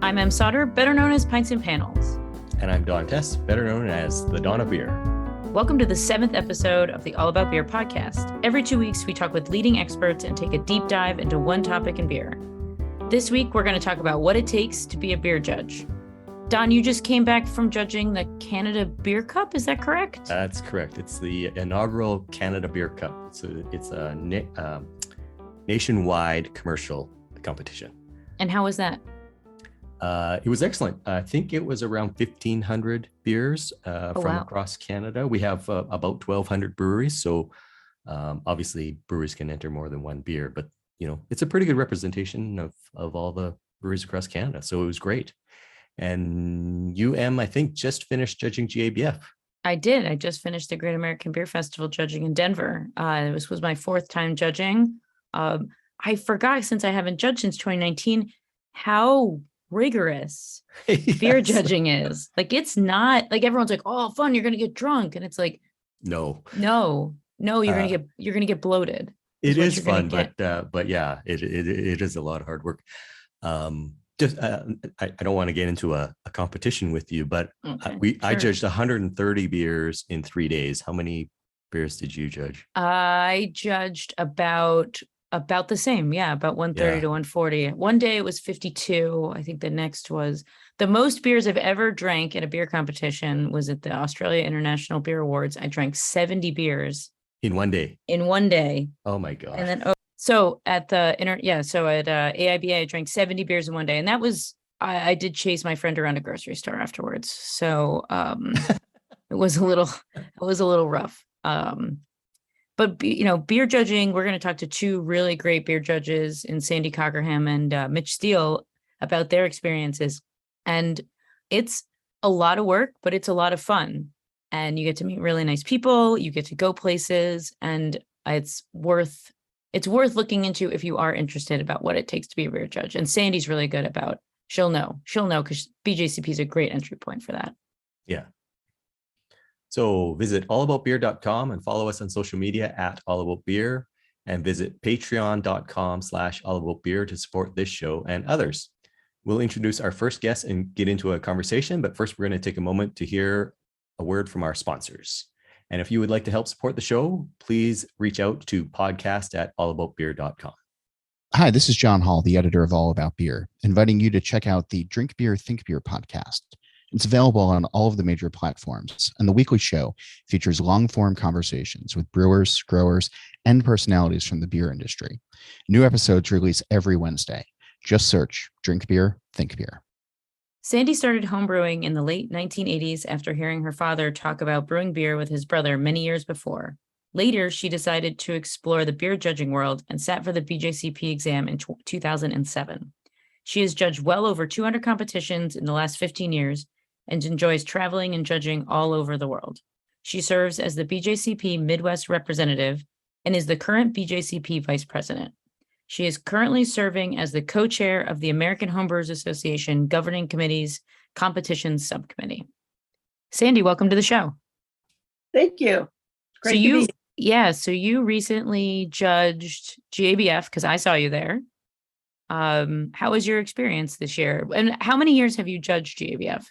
I'm M. Sauter, better known as Pints and Panels. And I'm Don Tse, better known as the Dawn of Beer. Welcome to the 7th episode of the All About Beer podcast. Every 2 weeks, we talk with leading experts and take a deep dive into one topic in beer. This week, we're going to talk about what it takes to be a beer judge. Don, you just came back from judging the Canada Beer Cup, is that correct? That's correct. It's the inaugural Canada Beer Cup. It's a nationwide commercial competition. And how was that? It was excellent. I think it was around 1,500 beers across Canada. We have about 1,200 breweries, so obviously breweries can enter more than one beer, but it's a pretty good representation of all the breweries across Canada. So it was great. And UM, I think, just finished judging GABF. I did. I just finished the Great American Beer Festival judging in Denver. This was my 4th time judging. I forgot, since I haven't judged since 2019, how rigorous beer judging is. Like, it's not like everyone's like, oh, fun, you're gonna get drunk, and it's like, no, you're gonna get bloated. It is fun, but yeah, it is a lot of hard work. I don't want to get into a competition with you, but I judged 130 beers in 3 days. How many beers did you judge? I judged about the same. Yeah, about 130 to 140. One day it was 52. I think the next was the most beers I've ever drank at a beer competition was at the Australia International Beer Awards. I drank 70 beers in one day. Oh my God. And then so at the AAB, I drank 70 beers in one day, and that was I did chase my friend around a grocery store afterwards. So it was a little rough. But beer judging, we're going to talk to 2 really great beer judges in Sandy Cockerham and Mitch Steele about their experiences. And it's a lot of work, but it's a lot of fun. And you get to meet really nice people. You get to go places, and it's worth looking into if you are interested about what it takes to be a beer judge. And Sandy's really good about, she'll know because BJCP is a great entry point for that. Yeah. So visit allaboutbeer.com and follow us on social media at allaboutbeer, and visit patreon.com/allaboutbeer to support this show and others. We'll introduce our first guest and get into a conversation, but first we're going to take a moment to hear a word from our sponsors. And if you would like to help support the show, please reach out to podcast@allaboutbeer.com. Hi, this is John Hall, the editor of All About Beer, inviting you to check out the Drink Beer, Think Beer podcast. It's available on all of the major platforms, and the weekly show features long-form conversations with brewers, growers, and personalities from the beer industry. New episodes release every Wednesday. Just search Drink Beer, Think Beer. Sandy started homebrewing in the late 1980s after hearing her father talk about brewing beer with his brother many years before. Later, she decided to explore the beer judging world and sat for the BJCP exam in 2007. She has judged well over 200 competitions in the last 15 years and enjoys traveling and judging all over the world. She serves as the BJCP Midwest representative and is the current BJCP vice president. She is currently serving as the co-chair of the American Homebrewers Association Governing Committee's Competitions Subcommittee. Sandy, welcome to the show. Thank you. So you recently judged GABF because I saw you there. How was your experience this year? And how many years have you judged GABF?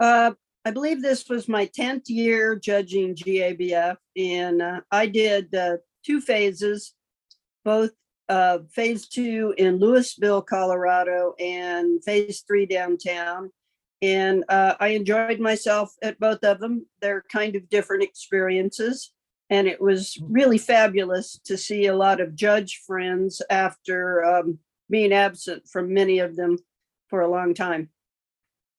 I believe this was my 10th year judging GABF, and I did 2 phases, both phase 2 in Louisville, Colorado, and phase 3 downtown. And I enjoyed myself at both of them. They're kind of different experiences. And it was really fabulous to see a lot of judge friends after being absent from many of them for a long time.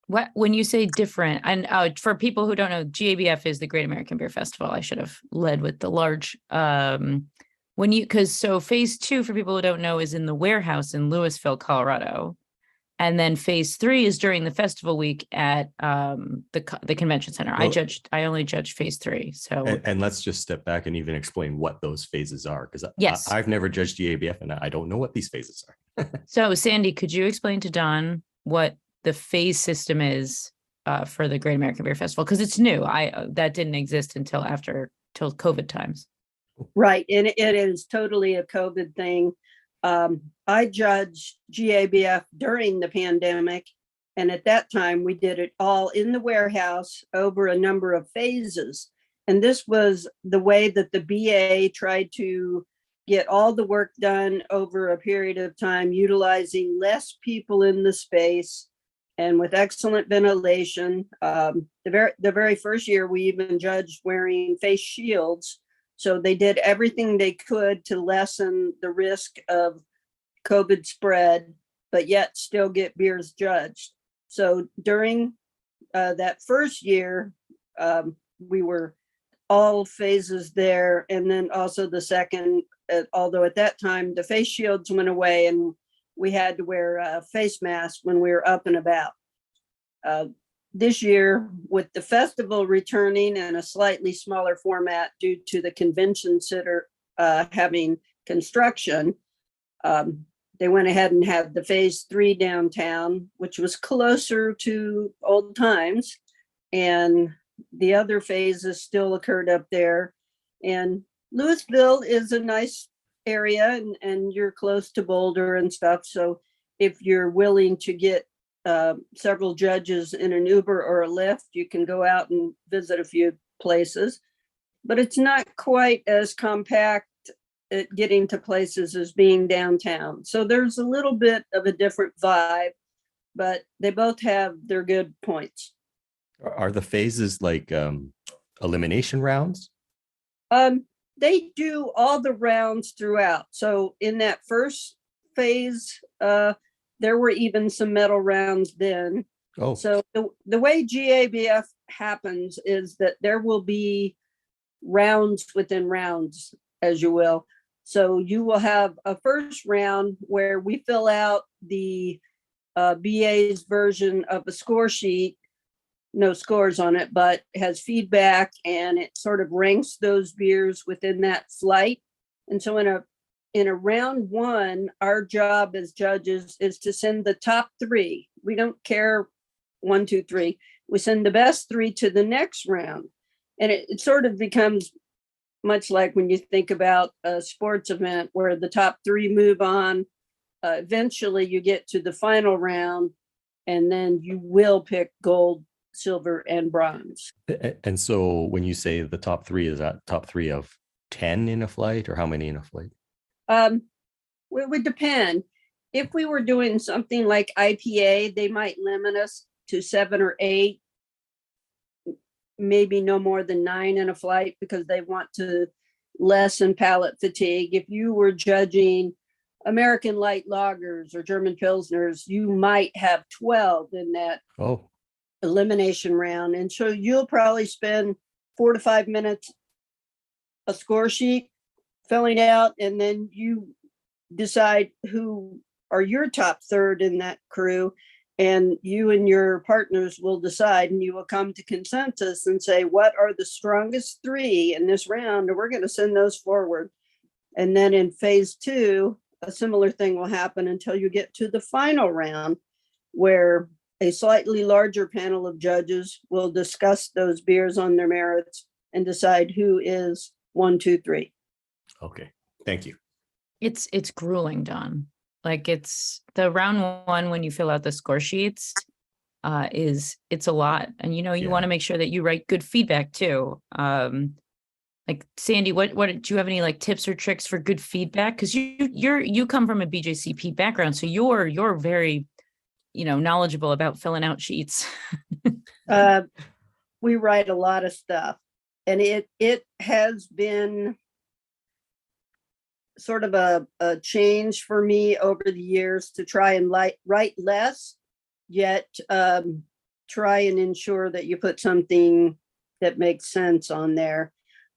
What, when you say different, and for people who don't know, GABF is the Great American Beer Festival. I should have led with the large, so phase 2, for people who don't know, is in the warehouse in Louisville, Colorado. And then phase 3 is during the festival week at the convention center. Well, I only judged phase 3. So, and let's just step back and even explain what those phases are, because yes, I've never judged GABF and I don't know what these phases are. So Sandy, could you explain to Don what the phase system is for the Great American Beer Festival? Because it's new. That didn't exist until COVID times. Right, and it is totally a COVID thing. I judged GABF during the pandemic, And at that time, we did it all in the warehouse over a number of phases. And this was the way that the BA tried to get all the work done over a period of time, utilizing less people in the space and with excellent ventilation. The very first year, we even judged wearing face shields. So they did everything they could to lessen the risk of COVID spread, but yet still get beers judged. So during that first year, we were all phases there. And then also the second, although at that time the face shields went away and we had to wear face masks when we were up and about. This year, with the festival returning in a slightly smaller format due to the convention center having construction, they went ahead and had the phase 3 downtown, which was closer to old times. And the other phases still occurred up there. And Louisville is a nice area and you're close to Boulder and stuff. So if you're willing to get several judges in an Uber or a Lyft, you can go out and visit a few places. But it's not quite as compact at getting to places as being downtown. So there's a little bit of a different vibe, but they both have their good points. Are the phases like elimination rounds? They do all the rounds throughout. So in that first phase, there were even some medal rounds then. Oh. So the way GABF happens is that there will be rounds within rounds, as you will. So you will have a first round where we fill out the BA's version of a score sheet, no scores on it, but has feedback, and it sort of ranks those beers within that flight. And so in a round one, our job as judges is to send the top 3. We don't care 1, 2, 3. We send the best 3 to the next round. And it sort of becomes much like when you think about a sports event where the top 3 move on. Eventually you get to the final round, and then you will pick gold, silver, and bronze. And so when you say the top 3, is that top 3 of 10 in a flight, or how many in a flight? It would depend. If we were doing something like IPA, they might limit us to 7 or 8, maybe no more than 9 in a flight, because they want to lessen palate fatigue. If you were judging American light lagers or German pilsners, you might have 12 in that elimination round. And so you'll probably spend 4 to 5 minutes a score sheet filling out, and then you decide who are your top third in that crew, and you and your partners will decide, and you will come to consensus and say, what are the strongest 3 in this round, and we're going to send those forward. And then in phase 2, a similar thing will happen until you get to the final round, where a slightly larger panel of judges will discuss those beers on their merits and decide who is 1, 2, 3. Okay, thank you. It's grueling, Don. Like, it's the round 1 when you fill out the score sheets, it's a lot. And you want to make sure that you write good feedback too. Like, Sandy, what do you have any like tips or tricks for good feedback? Because you come from a BJCP background, so you're very knowledgeable about filling out sheets. We write a lot of stuff, and it has been sort of a change for me over the years to try and write less, yet try and ensure that you put something that makes sense on there.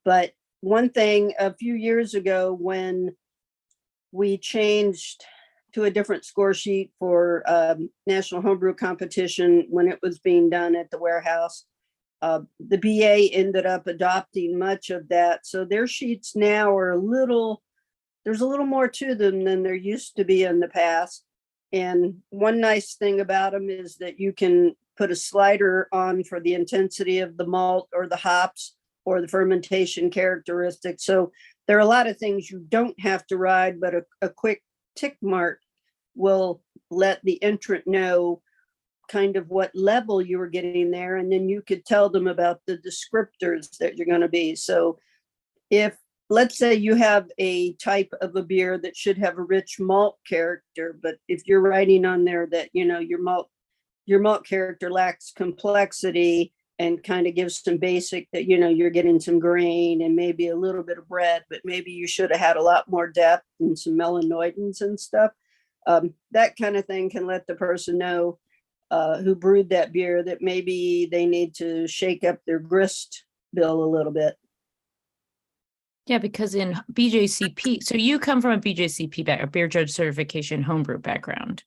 But one thing, a few years ago, when we changed to a different score sheet for National Homebrew Competition, when it was being done at the warehouse, the BA ended up adopting much of that. So their sheets now are there's a little more to them than there used to be in the past. And one nice thing about them is that you can put a slider on for the intensity of the malt or the hops or the fermentation characteristics. So there are a lot of things you don't have to ride, but a quick tick mark will let the entrant know kind of what level you were getting there, and then you could tell them about the descriptors that you're going to be. So if, let's say you have a type of a beer that should have a rich malt character, but if you're writing on there that, your malt character lacks complexity and kind of gives some basic that, you're getting some grain and maybe a little bit of bread, but maybe you should have had a lot more depth and some melanoidins and stuff. That kind of thing can let the person know who brewed that beer that maybe they need to shake up their grist bill a little bit. Yeah, because in BJCP, so you come from a BJCP a beer judge certification homebrew background.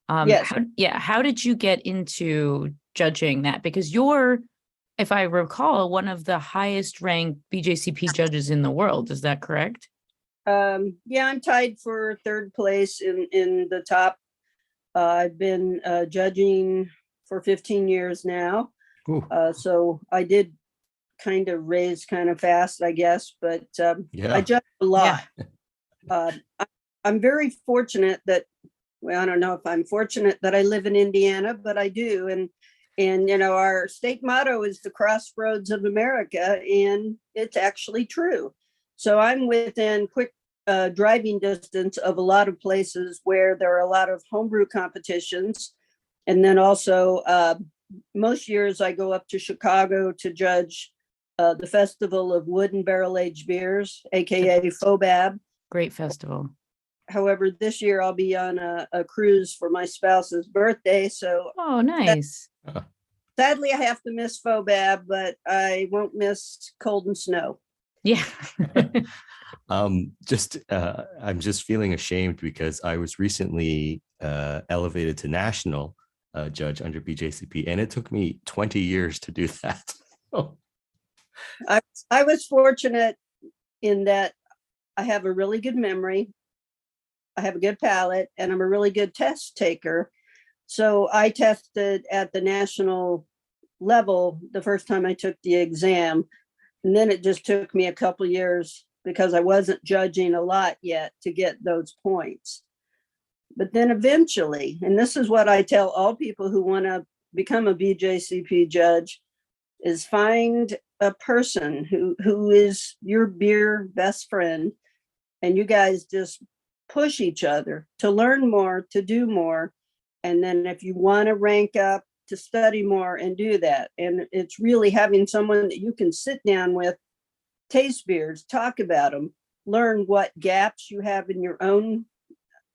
Yes. How did you get into judging that? Because you're, if I recall, one of the highest ranked BJCP judges in the world. Is that correct? Yeah, I'm tied for third place in the top. I've been judging for 15 years now. So I did kind of raise kind of fast, I guess, but I judge a lot. Yeah. I'm very fortunate that, well, I don't know if I'm fortunate that I live in Indiana, but I do. And our state motto is the crossroads of America, and it's actually true. So I'm within quick driving distance of a lot of places where there are a lot of homebrew competitions. And then also most years I go up to Chicago to judge the Festival of Wood and Barrel Aged Beers, aka FOBAB. Great festival. However, this year I'll be on a cruise for my spouse's birthday. So nice. Sadly, I have to miss FOBAB, but I won't miss cold and snow. Yeah. I'm just feeling ashamed because I was recently elevated to national judge under BJCP, and it took me 20 years to do that. I was fortunate in that I have a really good memory, I have a good palate, and I'm a really good test taker. So I tested at the national level the first time I took the exam, and then it just took me a couple of years because I wasn't judging a lot yet to get those points. But then eventually, and this is what I tell all people who want to become a BJCP judge, is find a person who is your beer best friend, and you guys just push each other to learn more, to do more. And then if you want to rank up, to study more and do that. And it's really having someone that you can sit down with, taste beers, talk about them, learn what gaps you have in your own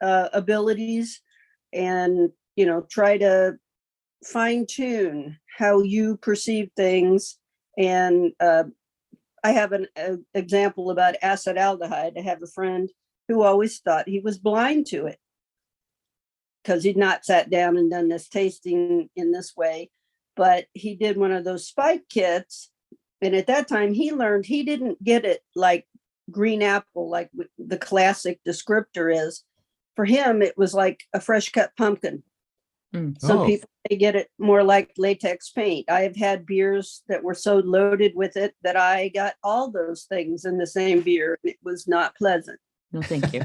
abilities, and try to fine tune how you perceive things. And I have an example about acetaldehyde. I have a friend who always thought he was blind to it because he'd not sat down and done this tasting in this way. But he did one of those spike kits. And at that time, he learned he didn't get it like green apple, like the classic descriptor is. For him, it was like a fresh cut pumpkin. Some people, they get it more like latex paint. I have had beers that were so loaded with it that I got all those things in the same beer. It was not pleasant. No, thank you.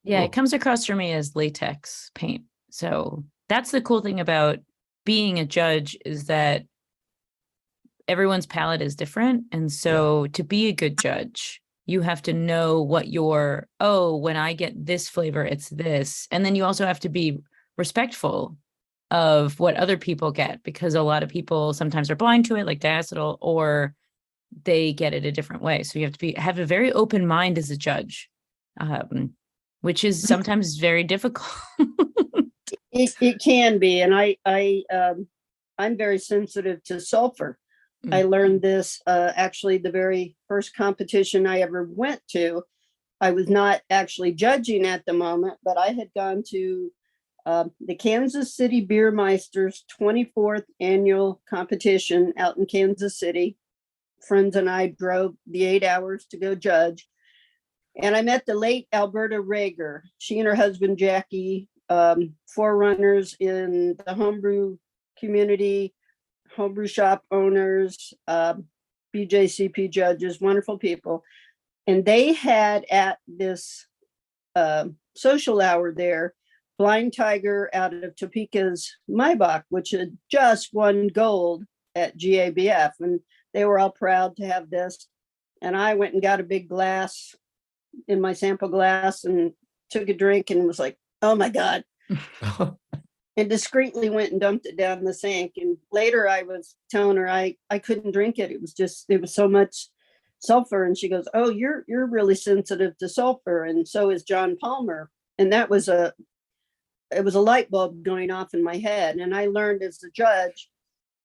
Yeah, it comes across for me as latex paint. So that's the cool thing about being a judge, is that everyone's palate is different. And so to be a good judge, you have to know what when I get this flavor, it's this. And then you also have to be respectful of what other people get, because a lot of people sometimes are blind to it, like diacetyl, or they get it a different way. So you have to have a very open mind as a judge, which is sometimes very difficult. It can be. And I'm very sensitive to sulfur. I learned this actually the very first competition I ever went to. I was not actually judging at the moment, but I had gone to the Kansas City Beer Meisters 24th annual competition out in Kansas City. Friends and I drove the 8 hours to go judge. And I met the late Alberta Rager. She and her husband, Jackie, forerunners in the homebrew community, homebrew shop owners, BJCP judges, wonderful people. And they had at this social hour there Blind Tiger out of Topeka's Maybach, which had just won gold at GABF. And they were all proud to have this. And I went and got a big glass in my sample glass and took a drink and was like, oh my God. And discreetly went and dumped it down the sink. And later I was telling her I couldn't drink it. It was so much sulfur. And she goes, oh, you're really sensitive to sulfur. And so is John Palmer. And it was a light bulb going off in my head. And I learned as a judge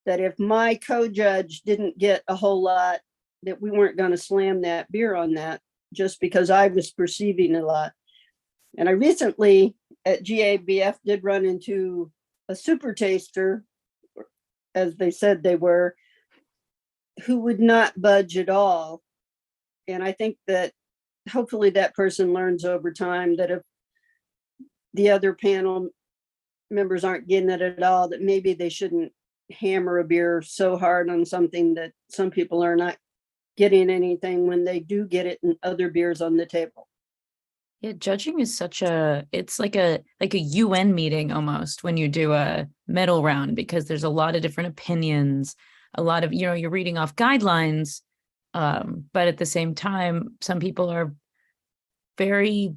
that if my co-judge didn't get a whole lot, that we weren't going to slam that beer on that just because I was perceiving a lot. And I recently at GABF did run into a super taster, as they said they were, who would not budge at all. And I think that hopefully that person learns over time that if the other panel members aren't getting it at all, that maybe they shouldn't hammer a beer so hard on something that some people are not getting anything when they do get it in other beers on the table. Yeah, judging is it's like a UN meeting almost when you do a medal round, because there's a lot of different opinions, a lot of, you're reading off guidelines, but at the same time, some people are very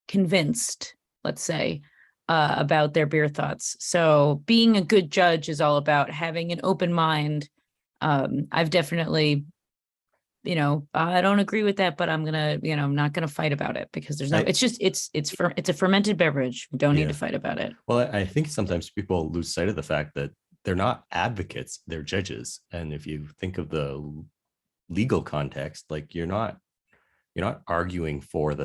convinced, let's say, about their beer thoughts. So being a good judge is all about having an open mind. I've definitely, I don't agree with that, but I'm not gonna fight about it, because there's it's a fermented beverage. We don't need to fight about it. Well, I think sometimes people lose sight of the fact that they're not advocates, they're judges. And if you think of the legal context, like you're not arguing for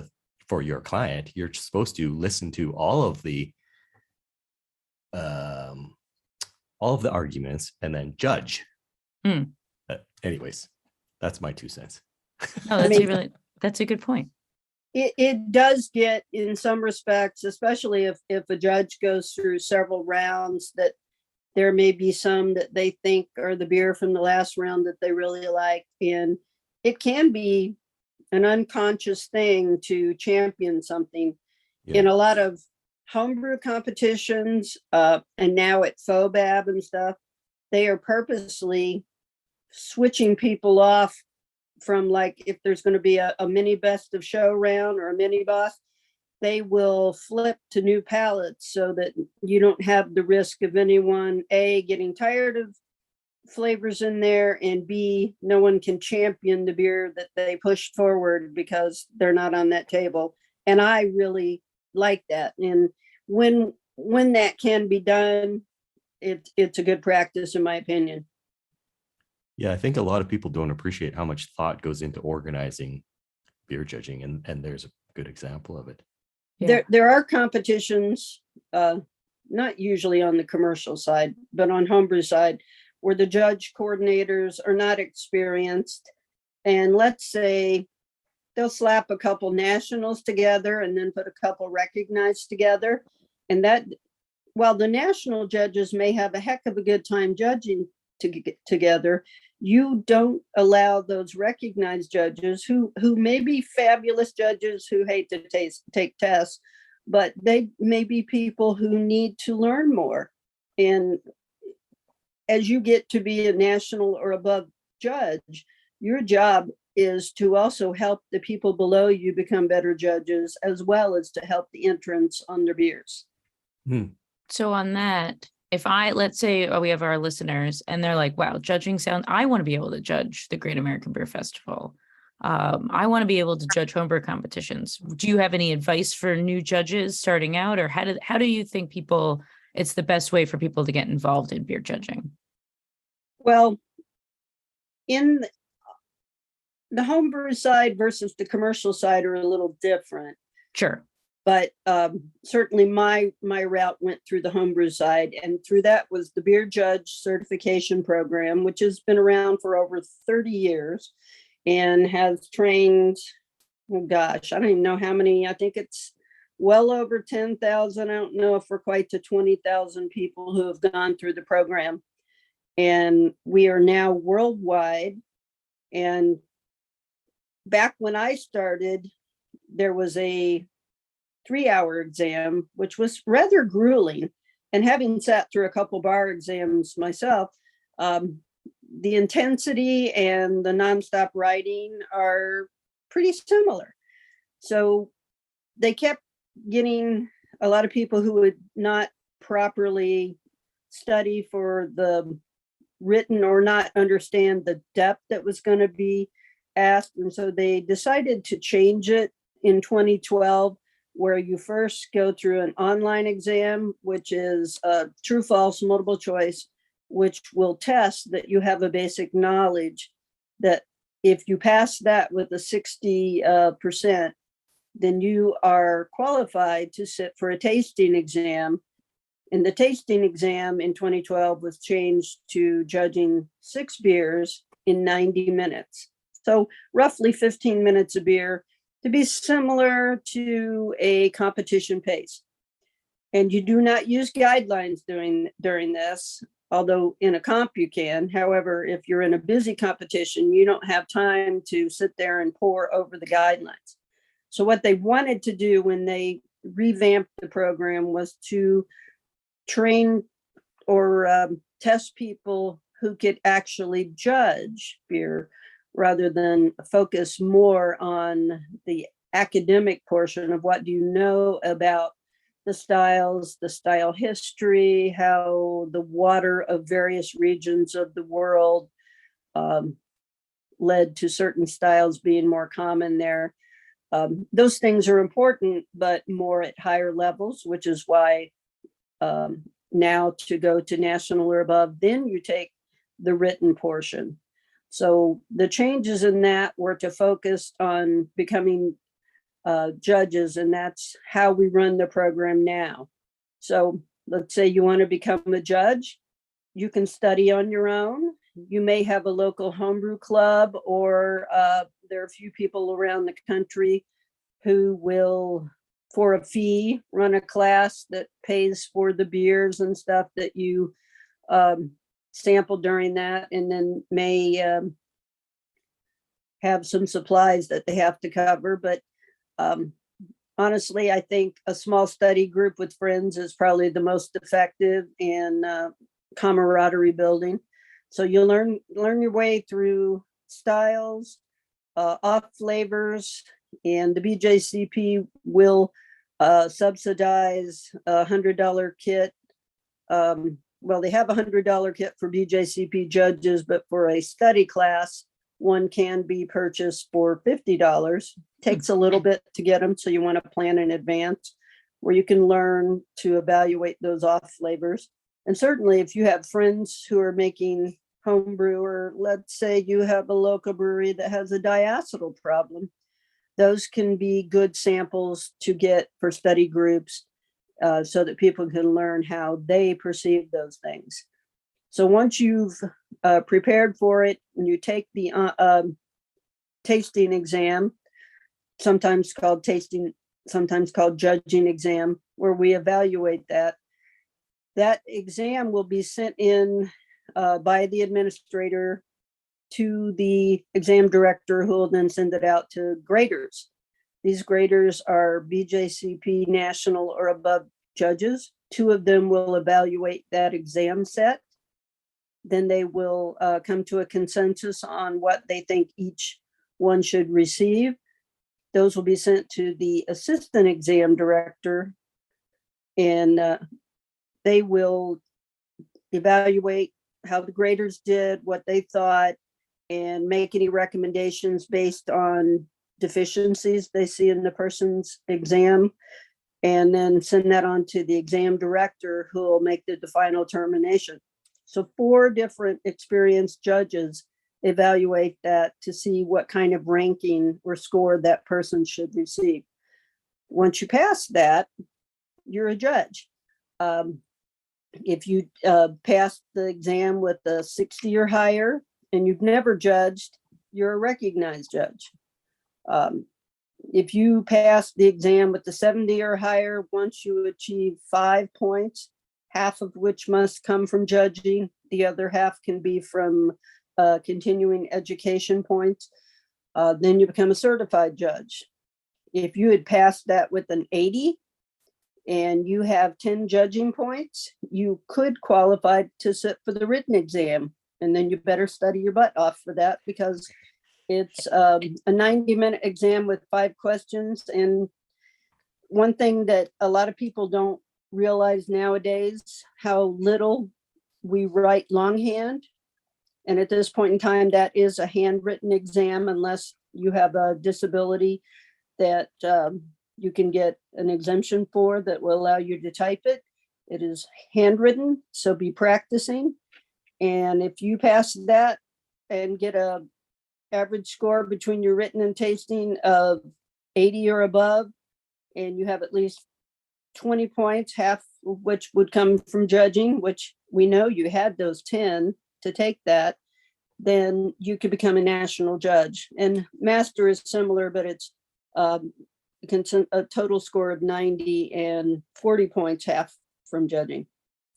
your client. You're supposed to listen to all of the arguments and then judge. Anyways, that's my 2 cents. No, that's a good point. It does get, in some respects, especially if a judge goes through several rounds, that there may be some that they think are the beer from the last round that they really like. And it can be an unconscious thing to champion something. In a lot of homebrew competitions, and now at FOBAB and stuff, they are purposely switching people off from, like, if there's going to be a mini best of show round or a mini boss, they will flip to new palettes so that you don't have the risk of anyone, A, getting tired of flavors in there, and B, no one can champion the beer that they pushed forward because they're not on that table. And I really like that. And when that can be done, it's a good practice, in my opinion. Yeah, I think a lot of people don't appreciate how much thought goes into organizing beer judging, and there's a good example of it. Yeah. There are competitions, not usually on the commercial side, but on homebrew side, where the judge coordinators are not experienced. And let's say they'll slap a couple nationals together and then put a couple recognized together. And that, while the national judges may have a heck of a good time judging together, you don't allow those recognized judges who may be fabulous judges who hate to take tests, but they may be people who need to learn more. And as you get to be a national or above judge, your job is to also help the people below you become better judges, as well as to help the entrants on their beers. So on that, if let's say we have our listeners and they're like, wow, judging sounds, I want to be able to judge the Great American Beer Festival. I want to be able to judge homebrew competitions. Do you have any advice for new judges starting out, or how do you think it's the best way for people to get involved in beer judging? Well, in the homebrew side versus the commercial side are a little different. Sure. But certainly my route went through the homebrew side, and through that was the Beer Judge Certification Program, which has been around for over 30 years and has trained, oh gosh, I don't even know how many. I think it's well over 10,000. I don't know if we're quite to 20,000 people who have gone through the program. And we are now worldwide. And back when I started, there was a 3-hour exam, which was rather grueling. And having sat through a couple bar exams myself, the intensity and the nonstop writing are pretty similar. So they kept getting a lot of people who would not properly study for the written or not understand the depth that was going to be asked. And so they decided to change it in 2012, where you first go through an online exam, which is true, false, multiple choice, which will test that you have a basic knowledge that if you pass that with a 60%, then you are qualified to sit for a tasting exam. And the tasting exam in 2012 was changed to judging 6 beers in 90 minutes. So roughly 15 minutes a beer, to be similar to a competition pace. And you do not use guidelines during this, although in a comp you can. However, if you're in a busy competition, you don't have time to sit there and pore over the guidelines. So what they wanted to do when they revamped the program was to train or test people who could actually judge beer rather than focus more on the academic portion of what do you know about the styles, the style history, how the water of various regions of the world led to certain styles being more common there. Those things are important, but more at higher levels, which is why now to go to national or above, then you take the written portion. So the changes in that were to focus on becoming judges, and that's how we run the program now. So let's say you want to become a judge, you can study on your own. You may have a local homebrew club, or there are a few people around the country who will, for a fee, run a class that pays for the beers and stuff that you sample during that, and then may have some supplies that they have to cover. But honestly, I think a small study group with friends is probably the most effective in camaraderie building. So you'll learn your way through styles, off flavors, and the BJCP will subsidize a $100 kit. Well, they have a $100 kit for BJCP judges, but for a study class, one can be purchased for $50. Takes a little bit to get them, so you want to plan in advance, where you can learn to evaluate those off flavors. And certainly if you have friends who are making homebrew, or let's say you have a local brewery that has a diacetyl problem, those can be good samples to get for study groups so that people can learn how they perceive those things. So once you've prepared for it and you take the tasting exam, sometimes called tasting, sometimes called judging exam, where we evaluate that exam will be sent in by the administrator to the exam director, who will then send it out to graders. These graders are BJCP national or above judges. 2 of them will evaluate that exam set. Then they will come to a consensus on what they think each one should receive. Those will be sent to the assistant exam director, and they will evaluate how the graders did, what they thought, and make any recommendations based on deficiencies they see in the person's exam, and then send that on to the exam director, who will make the final determination. So 4 different experienced judges evaluate that to see what kind of ranking or score that person should receive. Once you pass that, you're a judge. If you pass the exam with a 60 or higher and you've never judged, you're a recognized judge. If you pass the exam with the 70 or higher, once you achieve 5 points, half of which must come from judging, the other half can be from continuing education points, then you become a certified judge. if you had passed that with an 80 and you have 10 judging points, you could qualify to sit for the written exam. And then you better study your butt off for that, because it's a 90-minute exam with 5 questions. And one thing that a lot of people don't realize nowadays, how little we write longhand. And at this point in time, that is a handwritten exam, unless you have a disability that you can get an exemption for that will allow you to type it. It is handwritten, so be practicing. And if you pass that and get a average score between your written and tasting of 80 or above, and you have at least 20 points, half of which would come from judging, which we know you had those 10 to take that, then you could become a national judge. And master is similar, but it's a total score of 90 and 40 points, half from judging.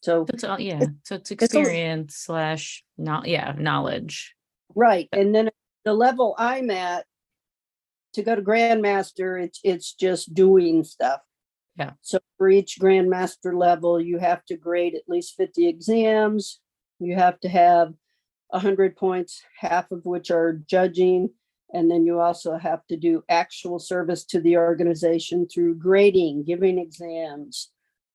So That's all, yeah. So it's experience / knowledge. Right. And then the level I'm at, to go to Grandmaster, it's just doing stuff. Yeah. So for each Grandmaster level, you have to grade at least 50 exams. You have to have 100 points, half of which are judging. And then you also have to do actual service to the organization through grading, giving exams,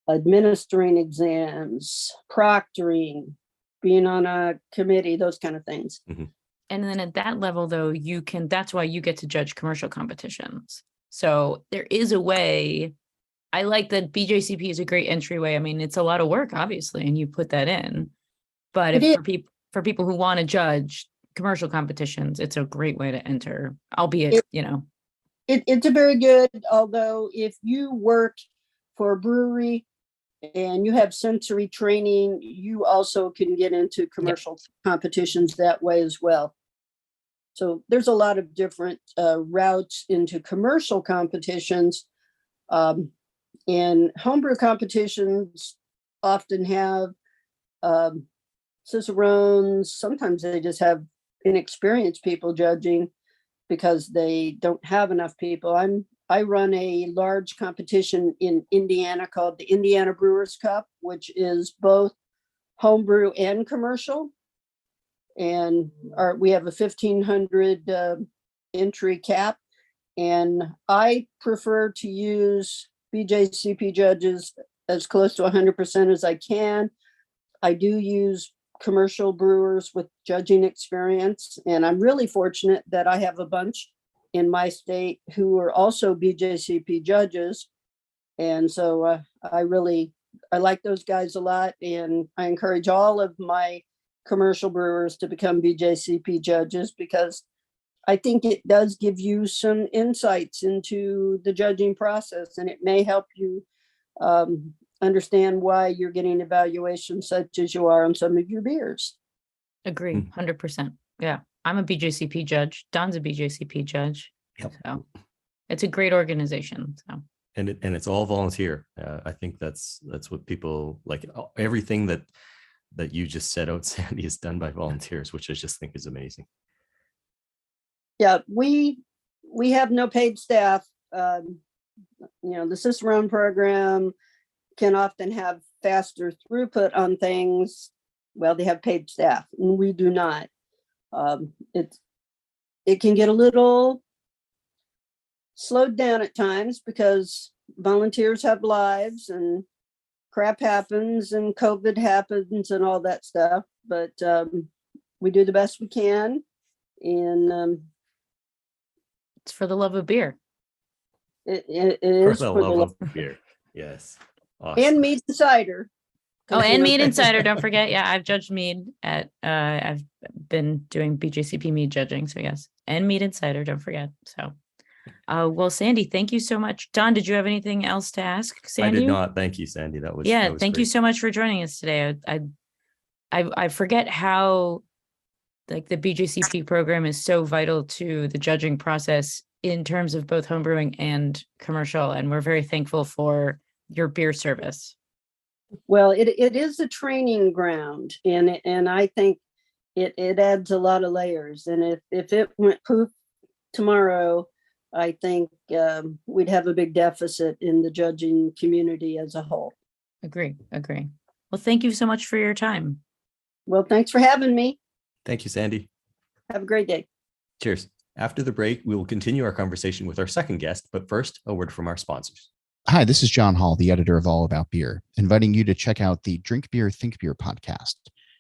administering exams, proctoring, being on a committee, those kind of things. Mm-hmm. And then at that level, though, that's why you get to judge commercial competitions. So there is a way. I like that BJCP is a great entryway. I mean, it's a lot of work, obviously, and you put that in. But for people who want to judge commercial competitions, it's a great way to enter, albeit, it's a very good, although if you work for a brewery and you have sensory training, you also can get into commercial competitions that way as well. So there's a lot of different routes into commercial competitions. And homebrew competitions often have cicerones. Sometimes they just have inexperienced people judging because they don't have enough people. I run a large competition in Indiana called the Indiana Brewers Cup, which is both homebrew and commercial. And we have a 1,500 entry cap. And I prefer to use BJCP judges as close to 100% as I can. I do use commercial brewers with judging experience, and I'm really fortunate that I have a bunch in my state who are also BJCP judges. And so I like those guys a lot, and I encourage all of my commercial brewers to become BJCP judges, because I think it does give you some insights into the judging process, and it may help you understand why you're getting evaluations such as you are on some of your beers. Agree, 100%. Yeah, I'm a BJCP judge. Don's a BJCP judge. Yep. So it's a great organization. So. And it's all volunteer. I think that's what people like. Everything that you just said out, Sandy, is done by volunteers, which I just think is amazing. Yeah, we have no paid staff. The Cicerone program can often have faster throughput on things. Well, they have paid staff, and we do not. It can get a little slowed down at times because volunteers have lives and crap happens and COVID happens and all that stuff. But we do the best we can, and it's for the love of beer. It is for the love of beer. Yes. Awesome. And mead and cider. Oh, and mead and cider. Don't forget. Yeah, I've judged mead at. I've been doing BJCP mead judging. So yes, and mead and cider. Don't forget. So, well, Sandy, thank you so much. Don, did you have anything else to ask Sandy? I did not. Thank you, Sandy. That was thank great. you so much for joining us today. I forget how like the BJCP program is so vital to the judging process in terms of both homebrewing and commercial, and we're very thankful for your beer service. Well, it is a training ground, and I think it adds a lot of layers. And if it went poof tomorrow, I think we'd have a big deficit in the judging community as a whole. Agree. Well, thank you so much for your time. Well, thanks for having me. Thank you, Sandy. Have a great day. Cheers. After the break, we will continue our conversation with our second guest, but first, a word from our sponsors. Hi, this is John Hall, the editor of All About Beer, inviting you to check out the Drink Beer, Think Beer podcast.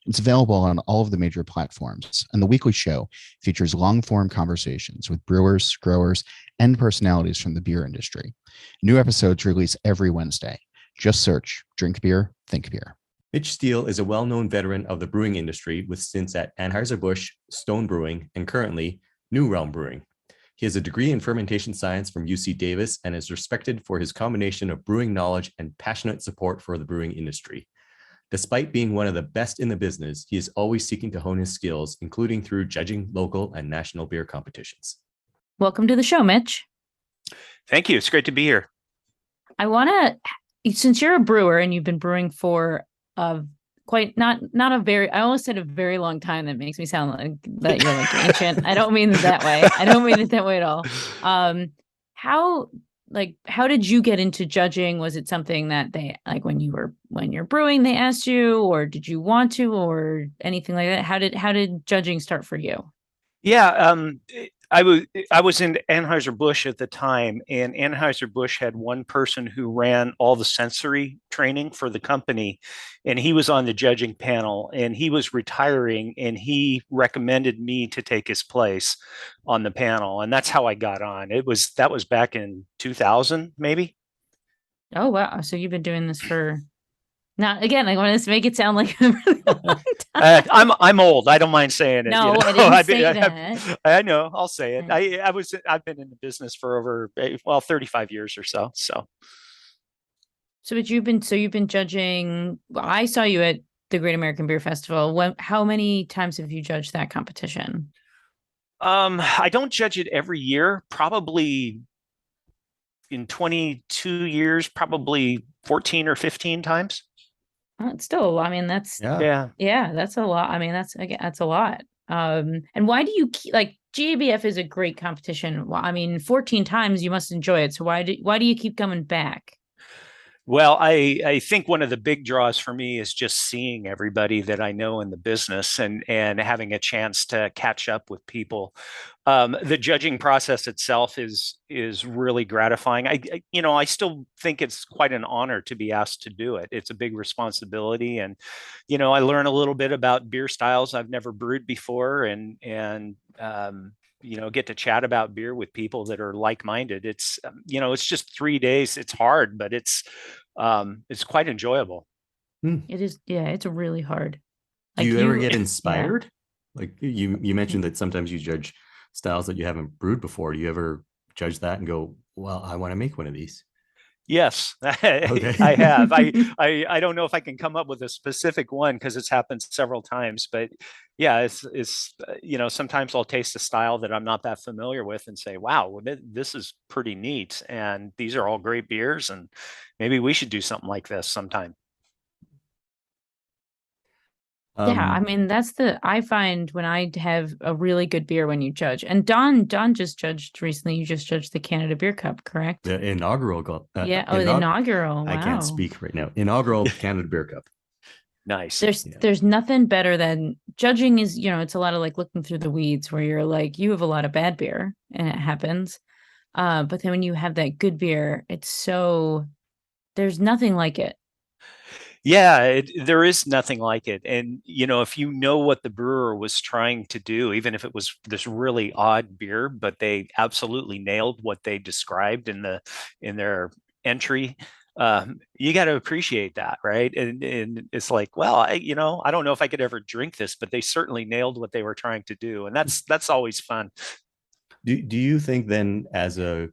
It's available on all of the major platforms, and the weekly show features long-form conversations with brewers, growers, and personalities from the beer industry. New episodes release every Wednesday. Just search Drink Beer, Think Beer. Mitch Steele is a well-known veteran of the brewing industry with stints at Anheuser-Busch, Stone Brewing, and currently New Realm Brewing. He has a degree in fermentation science from UC Davis and is respected for his combination of brewing knowledge and passionate support for the brewing industry. Despite being one of the best in the business, he is always seeking to hone his skills, including through judging local and national beer competitions. Welcome to the show, Mitch. Thank you. It's great to be here. I want to, since you're a brewer and you've been brewing for not a very, I almost said a very long time. That makes me sound like that you're like ancient. I don't mean it that way. I don't mean it that way at all. How did you get into judging? Was it something that they, like when you're brewing, they asked you, or did you want to, or anything like that? How did judging start for you? Yeah, I was in Anheuser-Busch at the time, and Anheuser-Busch had one person who ran all the sensory training for the company, and he was on the judging panel, and he was retiring, and he recommended me to take his place on the panel, and that's how I got on. That was back in 2000, maybe. Oh wow! So you've been doing this for. Now, again, I want to make it sound like a really long time. I'm old. I don't mind saying it. No, you know? I didn't say that. I know. I'll say it. I've been in the business for over 35 years or so. But you've been judging. Well, I saw you at the Great American Beer Festival. How many times have you judged that competition? I don't judge it every year. Probably in 22 years, probably 14 or 15 times. It's still a lot. I mean, that's that's a lot. I mean, that's a lot. And why do you keep, like, GABF is a great competition. Well, I mean, 14 times you must enjoy it. So why do you keep coming back? Well, I think one of the big draws for me is just seeing everybody that I know in the business and having a chance to catch up with people. The judging process itself is really gratifying. I still think it's quite an honor to be asked to do it. It's a big responsibility, and I learn a little bit about beer styles I've never brewed before, and get to chat about beer with people that are like-minded. It's it's just 3 days. It's hard, but it's quite enjoyable. It is. Yeah, it's really hard. Do you ever get inspired? Yeah. Like you mentioned that sometimes you judge styles that you haven't brewed before. Do you ever judge that and go, well, I want to make one of these? Yes, Okay. I have. I don't know if I can come up with a specific one because it's happened several times, but yeah, it's sometimes I'll taste a style that I'm not that familiar with and say, wow, this is pretty neat, and these are all great beers, and maybe we should do something like this sometime. Yeah, I mean, I find when I have a really good beer when you judge, and Don just judged recently, you just judged the Canada Beer Cup, correct? The inaugural. The inaugural. Wow. I can't speak right now. Inaugural Canada Beer Cup. Nice. There's nothing better than judging is, it's a lot of like looking through the weeds where you're like, you have a lot of bad beer and it happens. But then when you have that good beer, there's nothing like it. Yeah, there is nothing like it. And, if you know what the brewer was trying to do, even if it was this really odd beer, but they absolutely nailed what they described in their entry, you got to appreciate that, right? And it's like, well, I don't know if I could ever drink this, but they certainly nailed what they were trying to do. And that's always fun. Do you think then, as a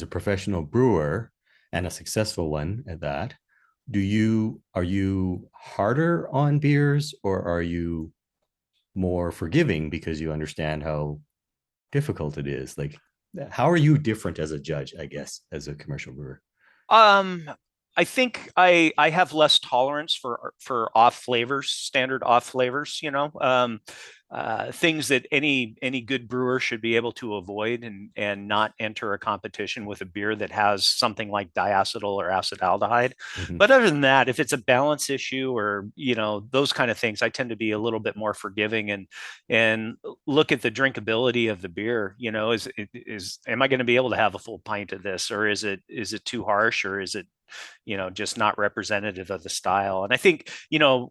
professional brewer and a successful one at that, are you harder on beers, or are you more forgiving because you understand how difficult it is? Like, how are you different as a judge, I guess, as a commercial brewer? I think I have less tolerance for off flavors, standard off flavors. things that any good brewer should be able to avoid and not enter a competition with a beer that has something like diacetyl or acetaldehyde. Mhm. But other than that, if it's a balance issue or those kind of things, I tend to be a little bit more forgiving and look at the drinkability of the beer. Am I going to be able to have a full pint of this, or is it too harsh, or is it just not representative of the style? And I think,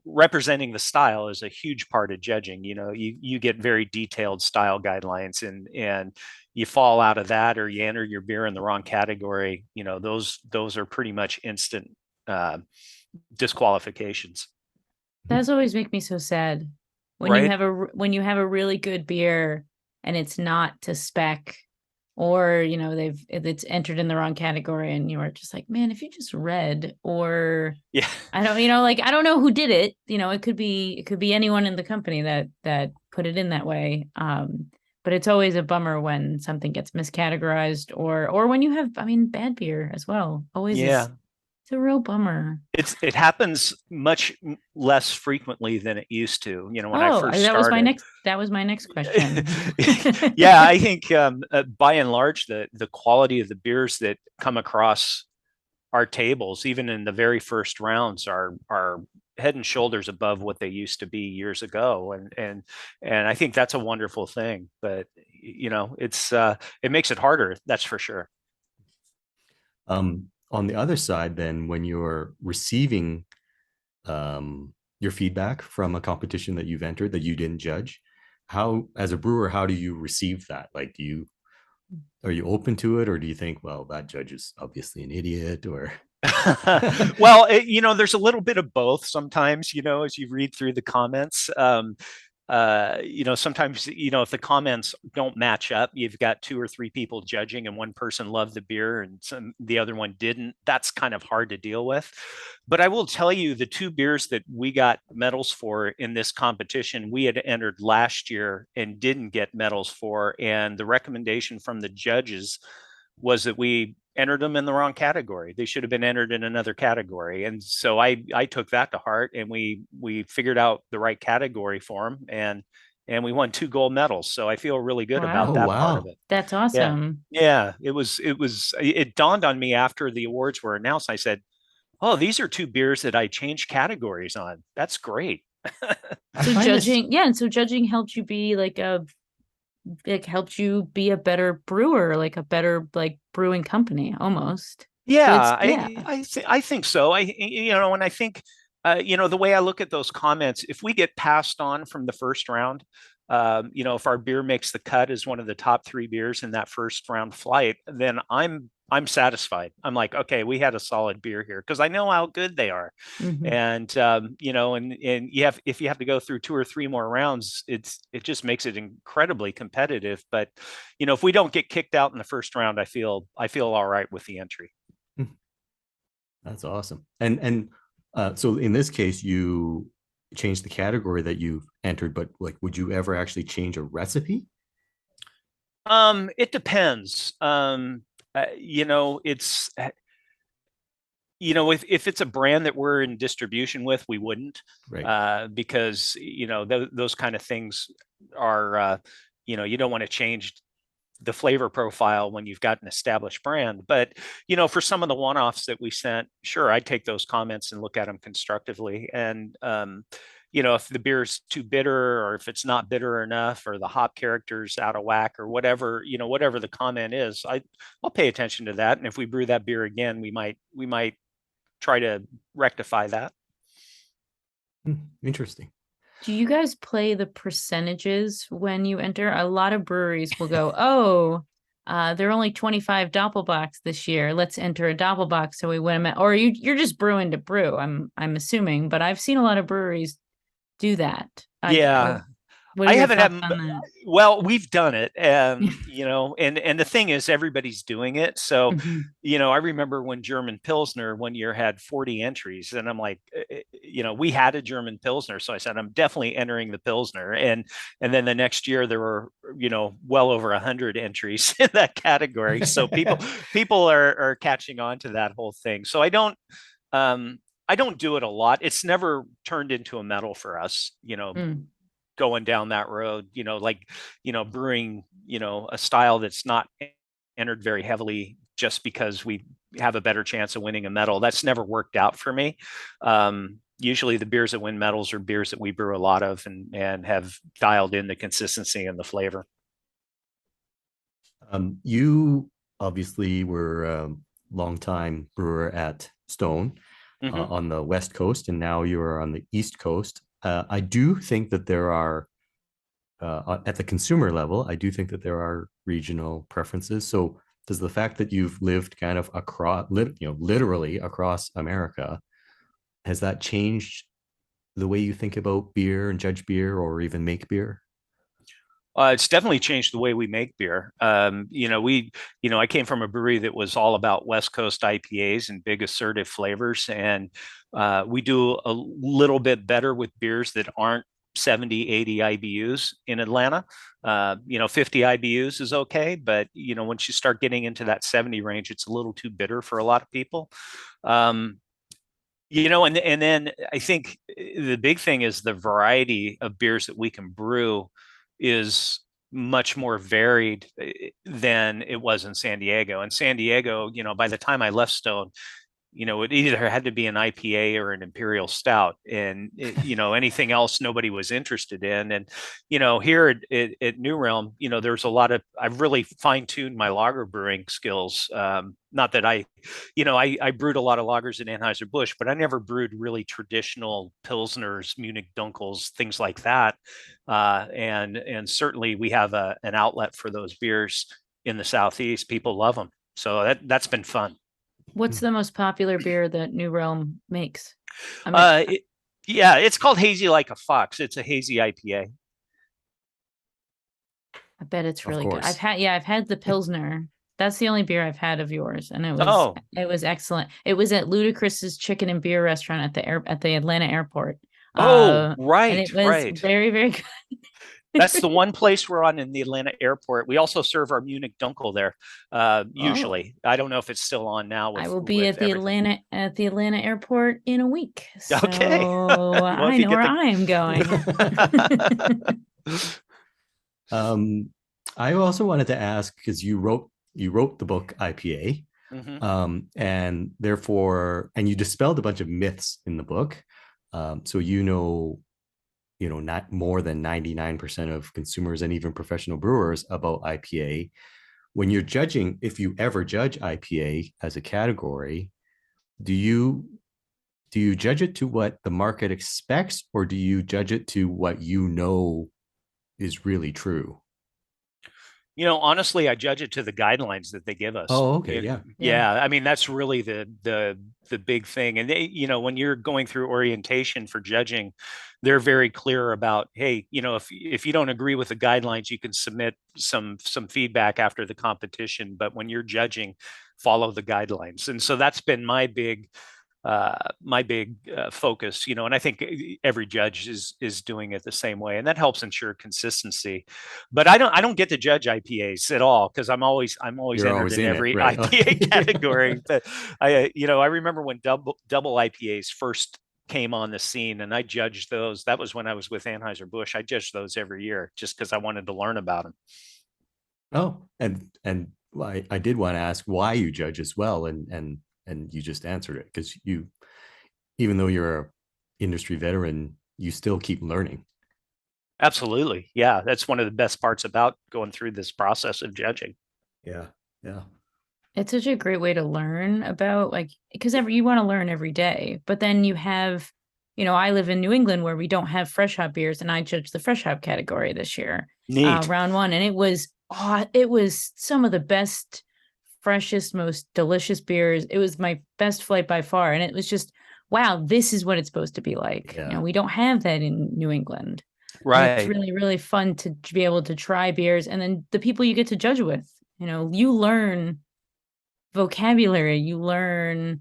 representing the style is a huge part of judging. You get very detailed style guidelines, and you fall out of that, or you enter your beer in the wrong category. Those are pretty much instant disqualifications. That's always make me so sad when Right? you have a really good beer and it's not to spec, or it's entered in the wrong category, and you are just like, man, if you just read, or Yeah. I don't, I don't know who did it. It could be anyone in the company that put it in that way. But it's always a bummer when something gets miscategorized, or when you have, bad beer as well. Always Yeah. it's a real bummer. It happens much less frequently than it used to. When I first started. That was my next question. Yeah, I think by and large, the quality of the beers that come across our tables, even in the very first rounds, are head and shoulders above what they used to be years ago, and I think that's a wonderful thing. But it makes it harder, that's for sure. On the other side, then, when you're receiving your feedback from a competition that you've entered that you didn't judge, as a brewer, how do you receive that? Like, are you open to it, or do you think, well, that judge is obviously an idiot, or? Well, there's a little bit of both sometimes, as you read through the comments. Sometimes, if the comments don't match up, you've got 2 or 3 people judging, and one person loved the beer and the other one didn't. That's kind of hard to deal with. But I will tell you, the 2 beers that we got medals for in this competition, we had entered last year and didn't get medals for. And the recommendation from the judges was that we entered them in the wrong category. They should have been entered in another category. And so I took that to heart, and we figured out the right category for them, and we won 2 gold medals. So I feel really good about that part of it. That's awesome. Yeah. It dawned on me after the awards were announced. I said, oh, these are 2 beers that I changed categories on. That's great. So judging helped you be helped you be a better brewer, like a better brewing company almost. Yeah, I think so. And I think the way I look at those comments, if we get passed on from the first round, if our beer makes the cut as one of the top 3 beers in that first round flight, then I'm satisfied. I'm like, okay, we had a solid beer here, because I know how good they are. Mm-hmm. And and if you have to go through 2 or 3 more rounds, it just makes it incredibly competitive. But if we don't get kicked out in the first round, I feel all right with the entry. That's awesome. And so in this case, you changed the category that you've entered, but would you ever actually change a recipe? It depends. It's if it's a brand that we're in distribution with, we wouldn't, right? Because those kind of things are you don't want to change the flavor profile when you've got an established brand. But for some of the one-offs that we sent, sure, I'd take those comments and look at them constructively. And if the beer's too bitter, or if it's not bitter enough, or the hop character's out of whack, or whatever the comment is, I'll pay attention to that. And if we brew that beer again, we might try to rectify that. Interesting. Do you guys play the percentages when you enter? A lot of breweries will go, oh, there are only 25 Doppelbocks this year. Let's enter a Doppelbock so we win them. Or you're just brewing to brew, I'm assuming. But I've seen a lot of breweries do that. Yeah. I haven't had that? Well, we've done it, and and the thing is, everybody's doing it. So, I remember when German Pilsner one year had 40 entries, and I'm like, we had a German Pilsner, so I said, I'm definitely entering the Pilsner, and then the next year there were well over 100 entries in that category. So people are catching on to that whole thing. So I don't do it a lot. It's never turned into a medal for us, going down that road, like, brewing, a style that's not entered very heavily just because we have a better chance of winning a medal. That's never worked out for me. Usually the beers that win medals are beers that we brew a lot of and have dialed in the consistency and the flavor. You obviously were a longtime brewer at Stone on the West Coast, and now you are on the East Coast. I do think that there are, at the consumer level, I do think that there are regional preferences. So does the fact that you've lived kind of across, literally across America, has that changed the way you think about beer and judge beer or even make beer? It's definitely changed the way we make beer. I came from a brewery that was all about West Coast IPAs and big assertive flavors. And we do a little bit better with beers that aren't 70, 80 IBUs in Atlanta. 50 IBUs is okay. But, once you start getting into that 70 range, it's a little too bitter for a lot of people. And then I think the big thing is the variety of beers that we can brew is much more varied than it was in San Diego. In San Diego, by the time I left Stone, it either had to be an IPA or an imperial stout, and anything else nobody was interested in. And here at New Realm, there's a lot of, I've really fine-tuned my lager brewing skills. Not that I brewed a lot of lagers at Anheuser-Busch, but I never brewed really traditional pilsners, Munich Dunkels, things like that. And certainly we have an outlet for those beers in the Southeast. People love them, so that's been fun. What's the most popular beer that New Realm makes? It's called Hazy Like a Fox. It's a hazy IPA. I bet it's really good. I've had the Pilsner. That's the only beer I've had of yours, and it was excellent. It was at Ludacris's Chicken and Beer restaurant at the Atlanta airport. Right. And it was very, very good. That's the one place we're on in the Atlanta airport. We also serve our Munich Dunkel there. Usually, I don't know if it's still on now. I will be at the Atlanta airport in a week. So okay, well, I know where I am going. I also wanted to ask, because you wrote the book IPA, and therefore, and you dispelled a bunch of myths in the book. So not more than 99% of consumers and even professional brewers about IPA. When you're judging, if you ever judge IPA as a category, do you judge it to what the market expects, or do you judge it to what is really true? Honestly, I judge it to the guidelines that they give us. Oh, okay. Yeah. I mean, that's really the big thing. And they, when you're going through orientation for judging, they're very clear about, hey, if you don't agree with the guidelines, you can submit some feedback after the competition. But when you're judging, follow the guidelines. And so that's been my big focus, and I think every judge is doing it the same way, and that helps ensure consistency. But I don't get to judge IPAs at all, because I'm always entered in every IPA category. But I remember when double IPAs first came on the scene, and I judged those. That was when I was with Anheuser-Busch. I judged those every year just because I wanted to learn about them. Oh, and I did want to ask why you judge as well, and you just answered it, because even though you're an industry veteran, you still keep learning. Absolutely. Yeah. That's one of the best parts about going through this process of judging. Yeah. It's such a great way to learn about, because you want to learn every day, but then you have, I live in New England where we don't have fresh hop beers, and I judged the fresh hop category this year, round one. And it was some of the best, freshest, most delicious beers. It was my best flight by far. And it was just, wow, this is what it's supposed to be like. Yeah. We don't have that in New England. Right. And it's really, really fun to be able to try beers. And then the people you get to judge with, you learn vocabulary, you learn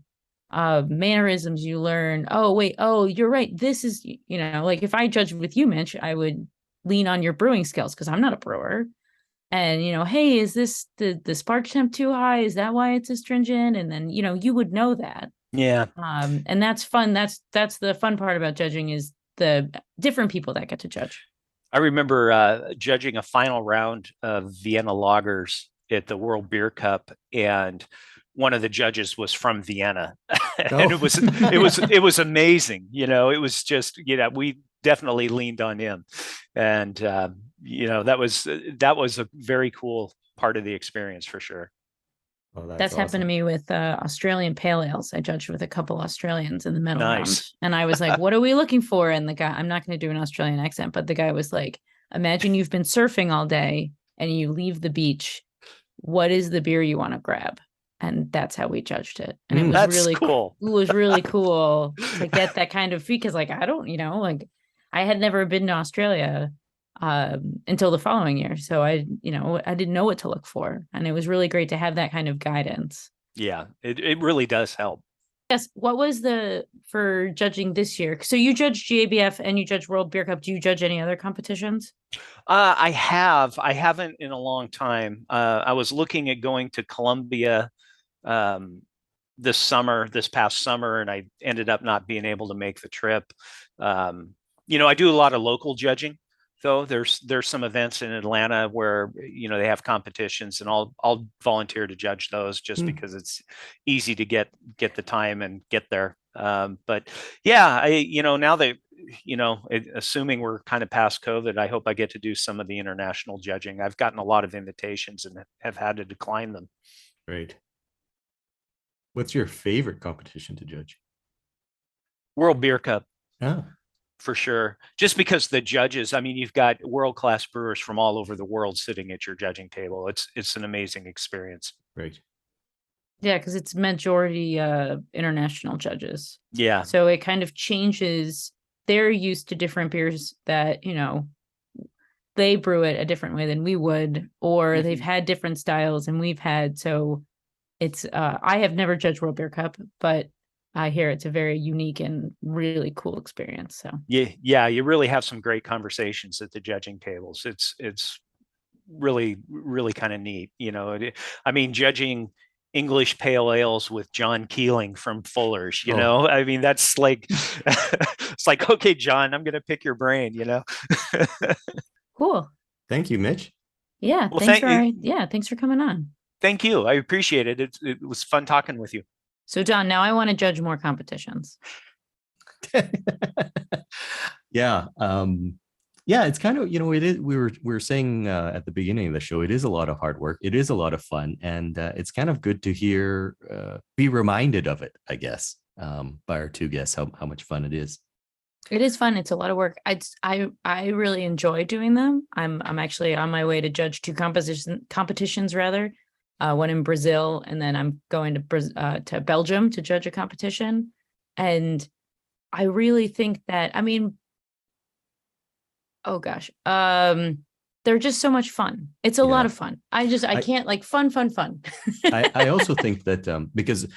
mannerisms, you learn, you're right. This is, if I judged with you, Mitch, I would lean on your brewing skills, because I'm not a brewer. And, hey, is this the spark temp too high? Is that why it's astringent? And then, you would know that. Yeah. And that's fun. That's the fun part about judging, is the different people that get to judge. I remember judging a final round of Vienna lagers at the World Beer Cup, and one of the judges was from Vienna, and it was amazing. It was just we definitely leaned on him, and that was a very cool part of the experience for sure. Oh, That's awesome. happened to me with Australian pale ales. I judged with a couple Australians in the middle Nice. round. And I was like, what are we looking for? And the guy, I'm not going to do an Australian accent, but the guy was like, imagine you've been surfing all day and you leave the beach. What is the beer you want to grab? And that's how we judged it. And it was That's really cool. It was really cool to get that kind of fee, because like, I don't, I had never been to Australia until the following year. So I didn't know what to look for. And it was really great to have that kind of guidance. Yeah, it really does help. Yes. What was for judging this year? So you judged GABF and you judged World Beer Cup. Do you judge any other competitions? I haven't in a long time. I was looking at going to Colombia this past summer, and I ended up not being able to make the trip. I do a lot of local judging, though. There's some events in Atlanta where they have competitions, and I'll volunteer to judge those just because it's easy to get the time and get there. But yeah, now that assuming we're kind of past COVID, I hope I get to do some of the international judging. I've gotten a lot of invitations and have had to decline them. Great. What's your favorite competition to judge? World Beer Cup. Oh. For sure. Just because the judges, you've got world-class brewers from all over the world sitting at your judging table. It's an amazing experience. Right. Yeah, because it's majority international judges. Yeah. So it kind of changes. They're used to different beers that, they brew it a different way than we would, or they've had different styles and we've had. So it's, I have never judged World Beer Cup, but I hear it's a very unique and really cool experience. So yeah, you really have some great conversations at the judging tables. It's really, really kind of neat. Judging English pale ales with John Keeling from Fuller's, that's like, it's like, okay, John, I'm going to pick your brain, Cool. Thank you, Mitch. Yeah. Well, thanks for coming on. Thank you. I appreciate it. It was fun talking with you. So Don, now I want to judge more competitions. Yeah. It's kind of, it is, we were saying at the beginning of the show, it is a lot of hard work. It is a lot of fun. And it's kind of good to be reminded of it, I guess, by our two guests, how much fun it is. It is fun. It's a lot of work. I really enjoy doing them. I'm actually on my way to judge two competitions rather. One in Brazil, and then I'm going to Belgium to judge a competition. And I really think that, oh gosh, they're just so much fun. It's a lot of fun. I can't fun. I also think that because,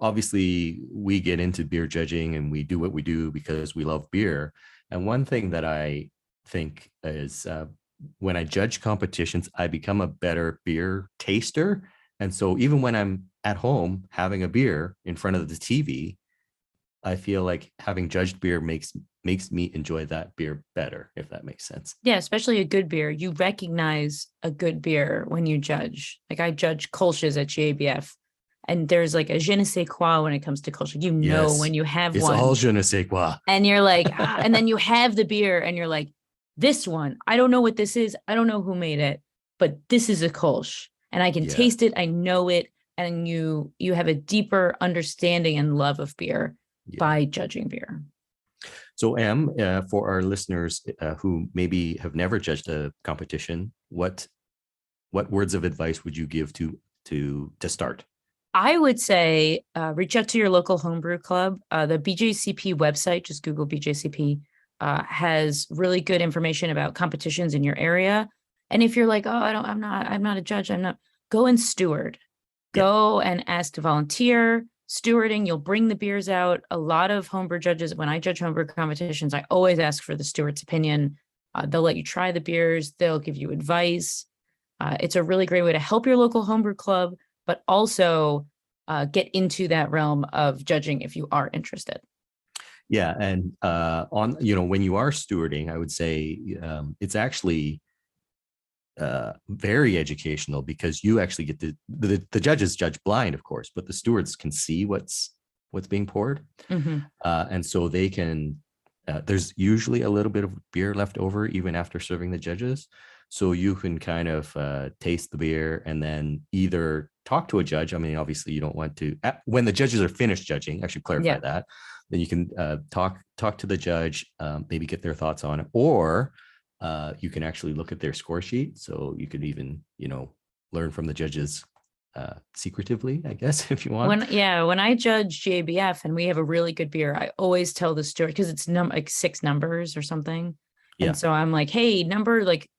obviously we get into beer judging and we do what we do because we love beer. And one thing that I think is when I judge competitions, I become a better beer taster. And so even when I'm at home having a beer in front of the TV, I feel like having judged beer makes me enjoy that beer better, if that makes sense. Yeah, especially a good beer. You recognize a good beer when you judge. Like I judge Kolsch's at GABF, and there's like a je ne sais quoi when it comes to Kolsch. When you have it's one. It's all je ne sais quoi. And you're like, and then you have the beer and you're like, this one, I don't know what this is. I don't know who made it, but this is a Kolsch and I can taste it. I know it. And you have a deeper understanding and love of beer by judging beer. So Em, for our listeners who maybe have never judged a competition, what words of advice would you give to start? I would say reach out to your local homebrew club. The BJCP website, just Google BJCP, has really good information about competitions in your area. And if you're like, oh, I'm not a judge, go and steward. Go and ask to volunteer. Stewarding, you'll bring the beers out. A lot of homebrew judges, when I judge homebrew competitions, I always ask for the steward's opinion. They'll let you try the beers. They'll give you advice. It's a really great way to help your local homebrew club, but also get into that realm of judging if you are interested. Yeah, and on when you are stewarding, I would say it's actually very educational, because you actually get the judges judge blind, of course, but the stewards can see what's being poured, and so they can. There's usually a little bit of beer left over even after serving the judges, so you can kind of taste the beer and then either talk to a judge. I mean, obviously, you don't want to when the judges are finished judging. I should clarify that. Then you can talk to the judge, maybe get their thoughts on it, or you can actually look at their score sheet. So you could even, learn from the judges secretively, I guess, if you want. When I judge GABF and we have a really good beer, I always tell the steward, because it's like 6 numbers or something. Yeah. And so I'm like, hey, number like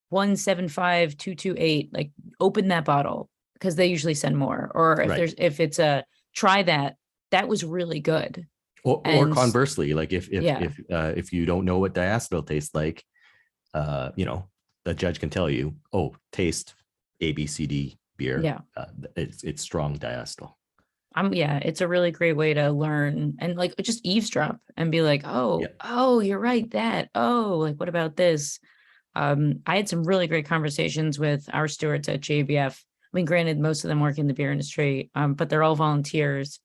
175228, like open that bottle, because they usually send more. Or if it's a try that was really good. Or conversely, like if you don't know what diacetyl tastes like, the judge can tell you, oh, taste ABCD beer. Yeah, it's strong diacetyl. It's a really great way to learn and like just eavesdrop and be like, oh, you're right. Like, what about this? I had some really great conversations with our stewards at JBF. I mean, granted, most of them work in the beer industry, but they're all volunteers.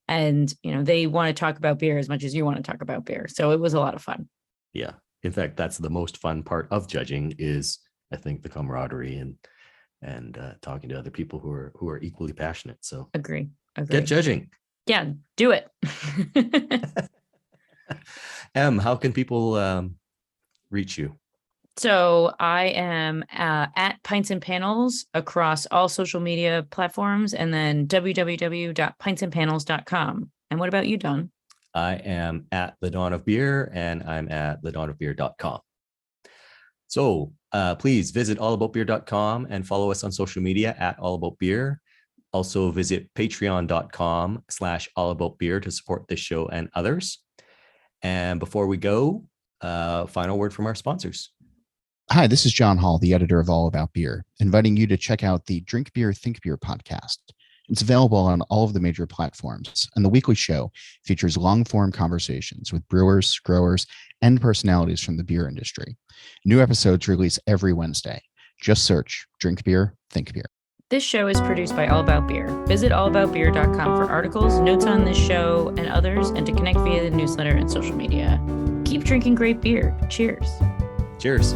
And, they want to talk about beer as much as you want to talk about beer. So it was a lot of fun. Yeah. In fact, that's the most fun part of judging is, I think, the camaraderie and talking to other people who are equally passionate. So agree. Get judging. Yeah, do it. How can people reach you? So I am at Pints and Panels across all social media platforms, and then www.pintsandpanels.com. And what about you, Don? I am at The Dawn of Beer, and I'm at thedawnofbeer.com. So please visit allaboutbeer.com and follow us on social media at allaboutbeer. Also visit patreon.com/allaboutbeer to support this show and others. And before we go, final word from our sponsors. Hi, this is John Hall, the editor of All About Beer, inviting you to check out the Drink Beer, Think Beer podcast. It's available on all of the major platforms, and the weekly show features long-form conversations with brewers, growers, and personalities from the beer industry. New episodes release every Wednesday. Just search Drink Beer, Think Beer. This show is produced by All About Beer. Visit allaboutbeer.com for articles, notes on this show and others, and to connect via the newsletter and social media. Keep drinking great beer. Cheers. Cheers.